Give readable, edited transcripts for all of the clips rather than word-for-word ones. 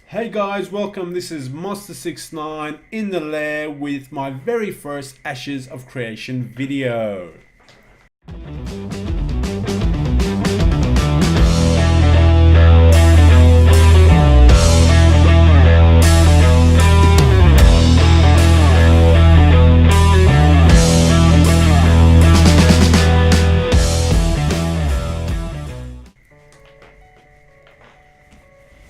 Hey guys, welcome. This is Monster69 in the lair with my very first Ashes of Creation video.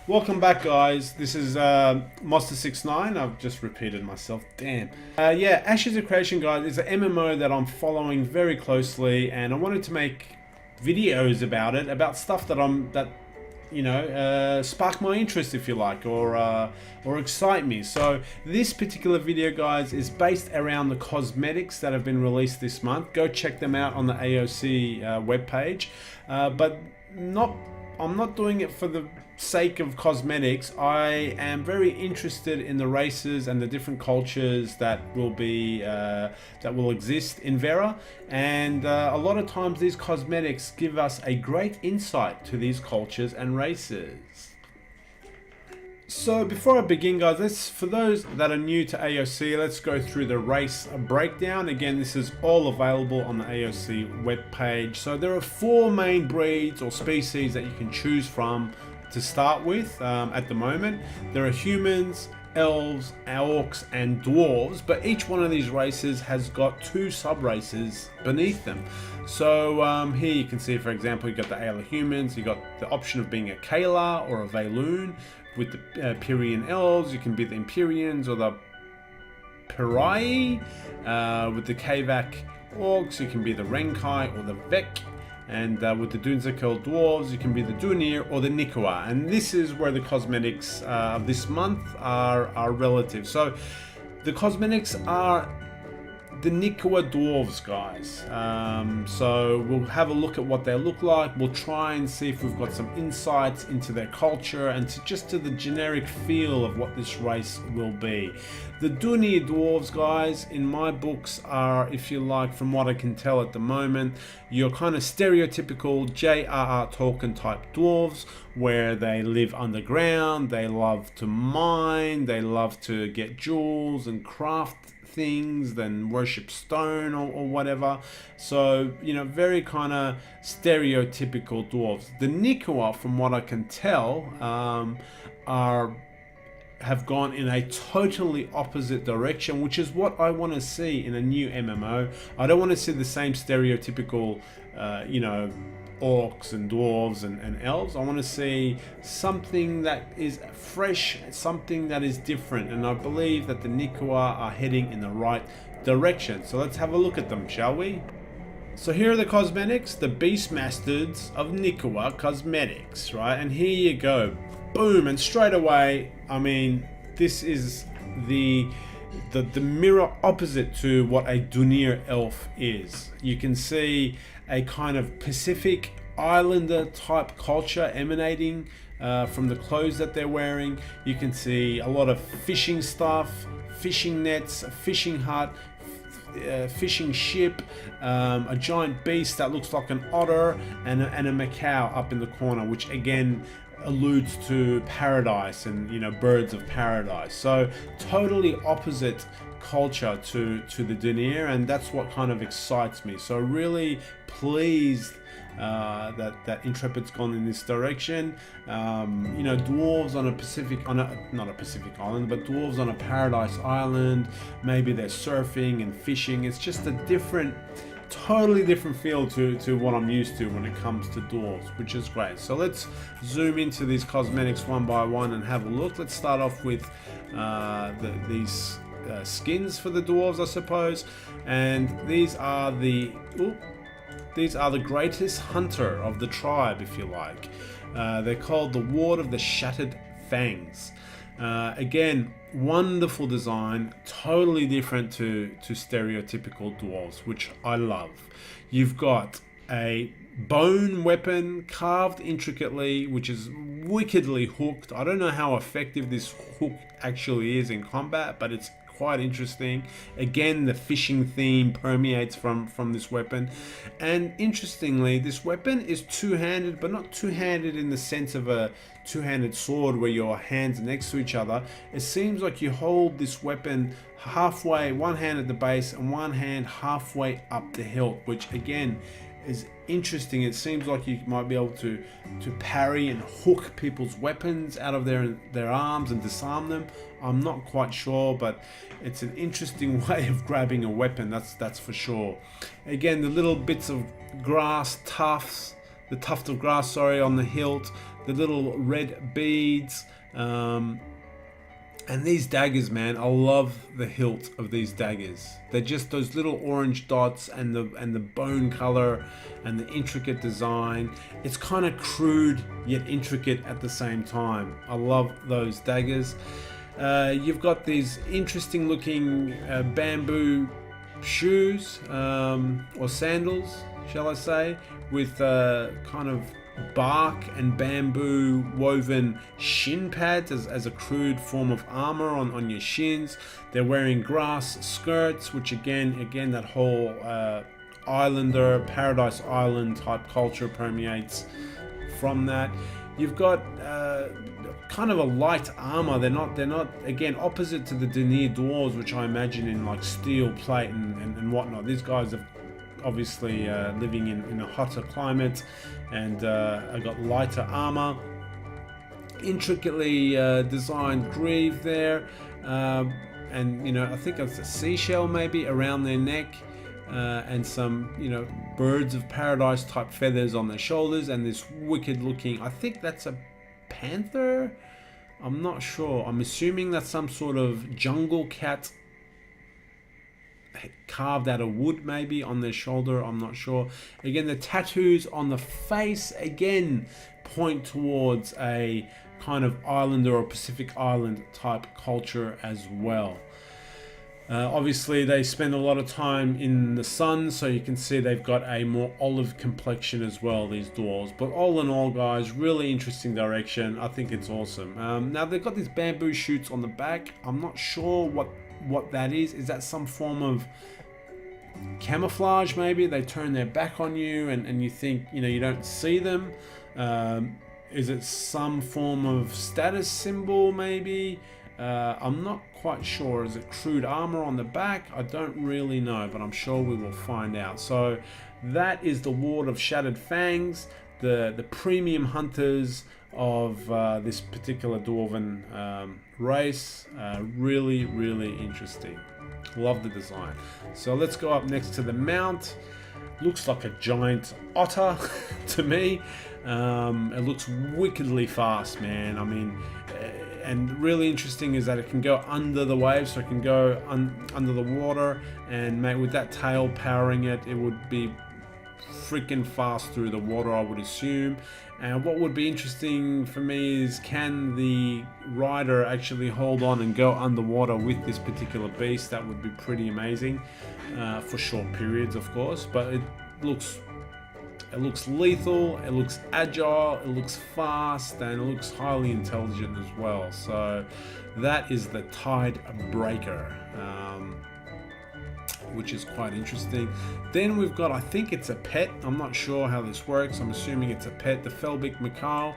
Welcome back guys, this is Monster69. I've just repeated myself, damn. Yeah, Ashes of Creation guys is an MMO that I'm following very closely, and I wanted to make videos about it, about stuff that spark my interest, if you like, or excite me. So this particular video guys is based around the cosmetics that have been released this month. Go check them out on the AOC webpage, but I'm not doing it for the sake of cosmetics. I am very interested in the races and the different cultures that will exist in Vera, and a lot of times these cosmetics give us a great insight to these cultures and races. So before I begin guys, for those that are new to AOC, let's go through the race breakdown. Again, this is all available on the AOC webpage. So there are 4 main breeds or species that you can choose from to start with at the moment. There are humans, elves, orcs and dwarves, but each one of these races has got 2 sub-races beneath them. So here you can see, for example, you got the Ayla humans, you got the option of being a Kayla or a Valoon. With the Pyrian elves, you can be the Empyreans or the Pirai. With the Kavak orcs, you can be the Renkai or the Vek. And with the Dunzakil dwarves, you can be the Dunir or the Nikua. And this is where the cosmetics of this month are relative. So the cosmetics are the Nikua dwarves, guys. So we'll have a look at what they look like. We'll try and see if we've got some insights into their culture and to the generic feel of what this race will be. The Dunir dwarves, guys, in my books are, if you like, from what I can tell at the moment, your kind of stereotypical J.R.R. Tolkien type dwarves, where they live underground, they love to mine, they love to get jewels and craft things, then worship stone or whatever. So, very kind of stereotypical dwarves. The Nikua, from what I can tell, have gone in a totally opposite direction, which is what I want to see in a new MMO. I don't want to see the same stereotypical, orcs and dwarves and elves. I want to see something that is fresh, something that is different, and I believe that the Nikua are heading in the right direction. So let's have a look at them, shall we? So here are the cosmetics, the Beastmasters of Nikua Cosmetics, right? And here you go, boom, and straight away, I mean, this is the mirror opposite to what a Dunir elf is. You can see a kind of Pacific Islander type culture emanating from the clothes that they're wearing. You can see a lot of fishing stuff, fishing nets, a fishing hut, fishing ship, a giant beast that looks like an otter, and a macaw up in the corner, which again alludes to paradise and birds of paradise. So totally opposite culture to the Dunir, and that's what kind of excites me. So really pleased that Intrepid's gone in this direction. Dwarves on a not a Pacific island, but dwarves on a paradise island. Maybe they're surfing and fishing. It's just a totally different feel to what I'm used to when it comes to dwarves, which is great. So let's zoom into these cosmetics one by one and have a look. Let's start off with these skins for the dwarves, I suppose, and these are the greatest hunter of the tribe, if you like. They're called the Ward of the Shattered Fangs. Again, wonderful design, totally different to stereotypical dwarves, which I love. You've got a bone weapon carved intricately, which is wickedly hooked. I don't know how effective this hook actually is in combat, but it's quite interesting. Again, the fishing theme permeates from this weapon. And interestingly, this weapon is two-handed, but not two-handed in the sense of a two-handed sword where your hands are next to each other. It seems like you hold this weapon halfway, one hand at the base and one hand halfway up the hilt, which again is interesting. It seems like you might be able to parry and hook people's weapons out of their arms and disarm them. I'm not quite sure, but it's an interesting way of grabbing a weapon, that's for sure. Again, the little bits of grass tufts, the tuft of grass, sorry, on the hilt, the little red beads, and these daggers, man, I love the hilt of these daggers. They're just those little orange dots and the bone color and the intricate design. It's kind of crude yet intricate at the same time. I love those daggers. You've got these interesting looking bamboo shoes or sandals, shall I say, with kind of bark and bamboo woven shin pads as a crude form of armor on your shins. They're wearing grass skirts, which again that whole islander, Paradise Island type culture permeates from that. You've got kind of a light armor. They're not again opposite to the Denier dwarves, which I imagine in like steel plate and whatnot. These guys have obviously living in a hotter climate, and I got lighter armor, intricately designed greave there, and I think it's a seashell maybe around their neck, and some birds of paradise type feathers on their shoulders, and this wicked looking, I think that's a panther, I'm not sure, I'm assuming that's some sort of jungle cat carved out of wood maybe on their shoulder, I'm not sure. Again, the tattoos on the face again point towards a kind of islander or Pacific Island type culture as well. Obviously they spend a lot of time in the sun, so you can see they've got a more olive complexion as well, these dwarves. But all in all, guys, really interesting direction. I think it's awesome. Now they've got these bamboo shoots on the back. I'm not sure what that is. Is that some form of camouflage maybe? They turn their back on you and you think you don't see them. Is it some form of status symbol maybe? I'm not quite sure. Is it crude armor on the back? I don't really know, but I'm sure we will find out. So that is the Ward of Shattered Fangs, the premium hunters of this particular dwarven race. Really interesting. Love the design. So let's go up next to the mount. Looks like a giant otter to me. It looks wickedly fast, man. I mean, and really interesting is that it can go under the waves, so it can go under the water, and mate, with that tail powering it, it would be freaking fast through the water, I would assume. And what would be interesting for me is, can the rider actually hold on and go underwater with this particular beast? That would be pretty amazing, for short periods of course, but it looks lethal, it looks agile, it looks fast, and it looks highly intelligent as well. So that is the Tide Breaker, which is quite interesting. Then we've got, I think it's a pet, I'm not sure how this works, I'm assuming it's a pet, the Felbeck Macaw.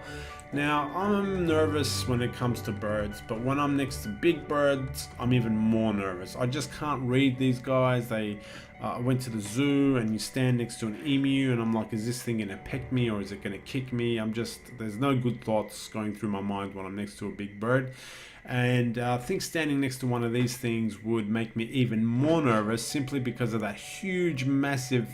Now, I'm nervous when it comes to birds, but when I'm next to big birds, I'm even more nervous. I just can't read these guys. I went to the zoo and you stand next to an emu and I'm like, is this thing gonna peck me or is it gonna kick me? There's no good thoughts going through my mind when I'm next to a big bird. And I think standing next to one of these things would make me even more nervous, simply because of that huge, massive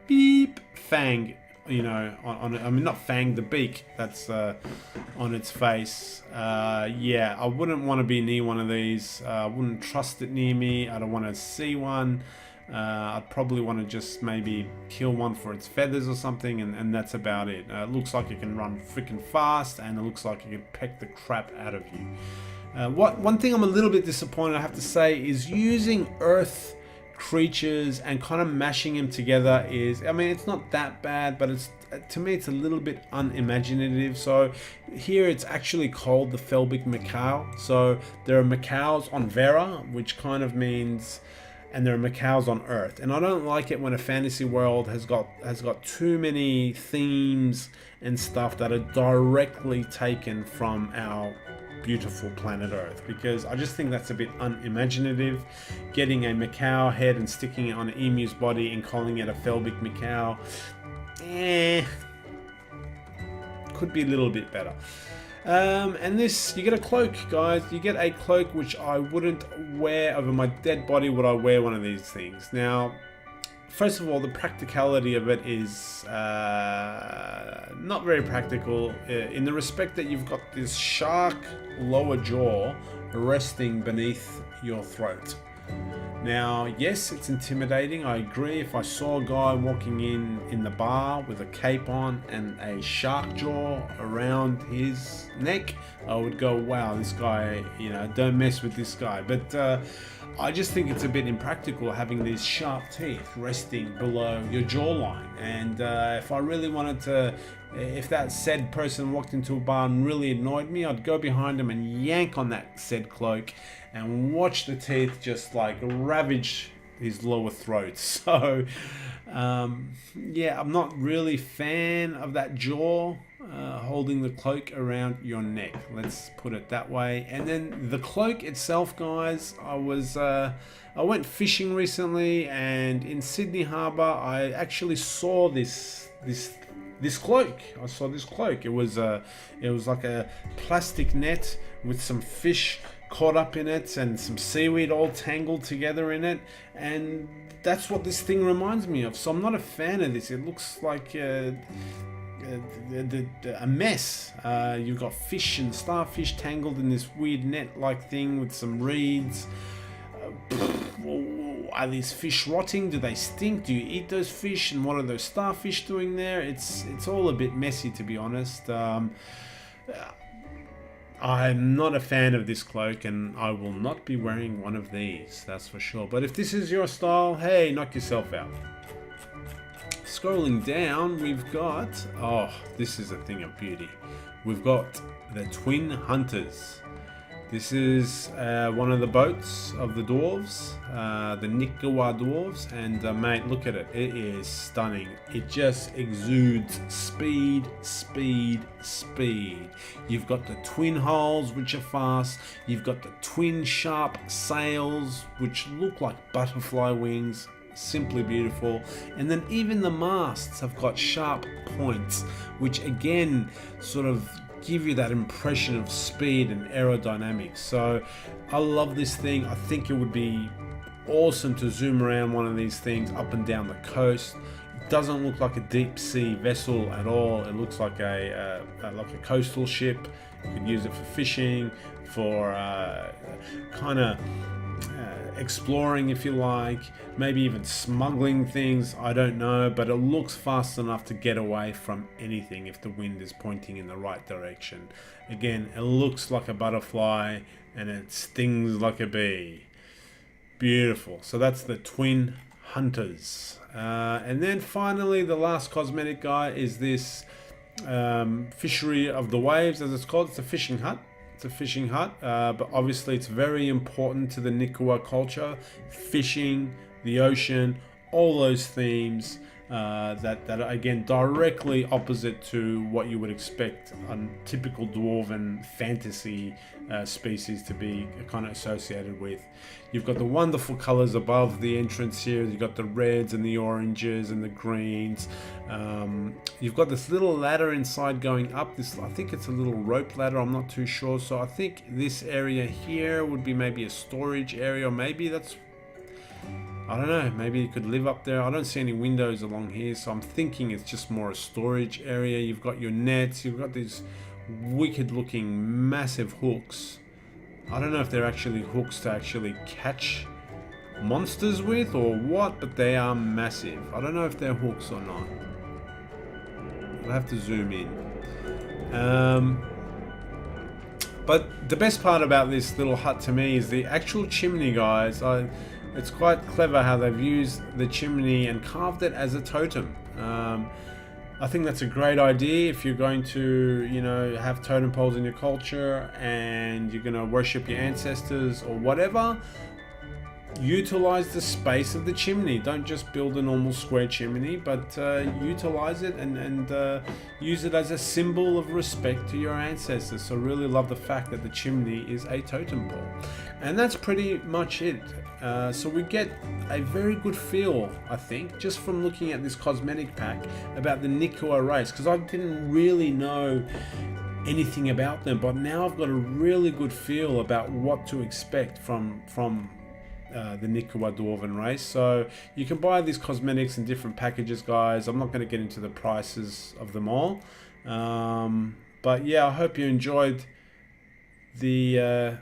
beep fang, I mean not fang, the beak that's on its face. Yeah, I wouldn't want to be near one of these. I wouldn't trust it near me. I don't want to see one. I'd probably want to just maybe kill one for its feathers or something, and that's about it. It looks like it can run freaking fast, and it looks like it can peck the crap out of you. One thing I'm a little bit disappointed, I have to say, is using earth creatures and kind of mashing them together is, I mean, it's not that bad, but to me it's a little bit unimaginative. So here it's actually called the Felbic Macaw. So there are macaws on Vera, which kind of means, and there are macaws on Earth. And I don't like it when a fantasy world has got too many themes and stuff that are directly taken from our beautiful planet Earth, because I just think that's a bit unimaginative. Getting a macaw head and sticking it on an emu's body and calling it a Felbic Macaw, could be a little bit better. And this, you get a cloak, guys. You get a cloak, which I wouldn't wear over my dead body. Would I wear one of these things? Now, first of all, the practicality of it is not very practical, in the respect that you've got this shark lower jaw resting beneath your throat. Now, yes, it's intimidating. I agree. If I saw a guy walking in the bar with a cape on and a shark jaw around his neck, I would go, wow, this guy, you know, don't mess with this guy. But I just think it's a bit impractical having these sharp teeth resting below your jawline. And if I really wanted to, if that said person walked into a bar and really annoyed me, I'd go behind him and yank on that said cloak and watch the teeth just like ravage his lower throat. So yeah, I'm not really a fan of that jaw holding the cloak around your neck, let's put it that way. And then the cloak itself, guys, I went fishing recently, and in Sydney Harbour I actually saw this cloak. I saw this cloak. It was like a plastic net with some fish caught up in it and some seaweed all tangled together in it, and that's what this thing reminds me of. So I'm not a fan of this. It looks like a mess. You've got fish and starfish tangled in this weird net like thing with some reeds. Are these fish rotting? Do they stink? Do you eat those fish? And what are those starfish doing there? It's all a bit messy, to be honest. I'm not a fan of this cloak, and I will not be wearing one of these, that's for sure. But if this is your style, hey, knock yourself out. Scrolling down, we've got, oh, this is a thing of beauty. We've got the Twin Hunters. This is one of the boats of the dwarves, the Nikua dwarves, and mate, look at it. It is stunning. It just exudes speed, speed, speed. You've got the twin hulls, which are fast. You've got the twin sharp sails, which look like butterfly wings. Simply beautiful. And then even the masts have got sharp points, which again sort of give you that impression of speed and aerodynamics. So I love this thing. I think it would be awesome to zoom around one of these things up and down the coast. It doesn't look like a deep sea vessel at all. It looks like a coastal ship. You could use it for fishing, for kind of exploring, if you like, maybe even smuggling things, I don't know, but it looks fast enough to get away from anything if the wind is pointing in the right direction. Again, it looks like a butterfly and it stings like a bee. Beautiful. So that's the Twin Hunters. And then finally, the last cosmetic guy is this Fishery of the Waves, as it's called. It's a fishing hut. It's a fishing hut, but obviously it's very important to the Nikua culture. Fishing, the ocean, all those themes that are again directly opposite to what you would expect a typical dwarven fantasy species to be kind of associated with. You've got the wonderful colors above the entrance here. You've got the reds and the oranges and the greens. You've got this little ladder inside going up. This, I think it's a little rope ladder. I'm not too sure. So I think this area here would be maybe a storage area, or maybe that's, I don't know, maybe you could live up there. I don't see any windows along here, so I'm thinking it's just more a storage area. You've got your nets. You've got these wicked looking massive hooks. I don't know if they're actually hooks to actually catch monsters with or what, but they are massive. I don't know if they're hooks or not. I'll have to zoom in. But the best part about this little hut to me is the actual chimney, guys. It's quite clever how they've used the chimney and carved it as a totem. I think that's a great idea if you're going to, you know, have totem poles in your culture and you're going to worship your ancestors or whatever. Utilize the space of the chimney. Don't just build a normal square chimney, but utilize it and use it as a symbol of respect to your ancestors. So really love the fact that the chimney is a totem pole. And that's pretty much it. So we get a very good feel, I think, just from looking at this cosmetic pack about the Nikua race, because I didn't really know anything about them, but now I've got a really good feel about what to expect from the Nikua dwarven race. So you can buy these cosmetics in different packages, guys. I'm not going to get into the prices of them all, but yeah, I hope you enjoyed the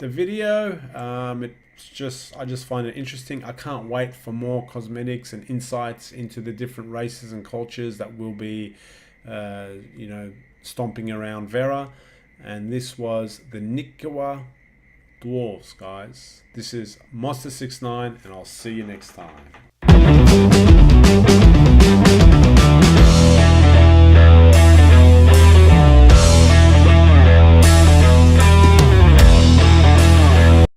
video. I just find it interesting. I can't wait for more cosmetics and insights into the different races and cultures that will be you know, stomping around Vera. And this was the Nikua dwarves, guys. This is Monster69, and I'll see you next time.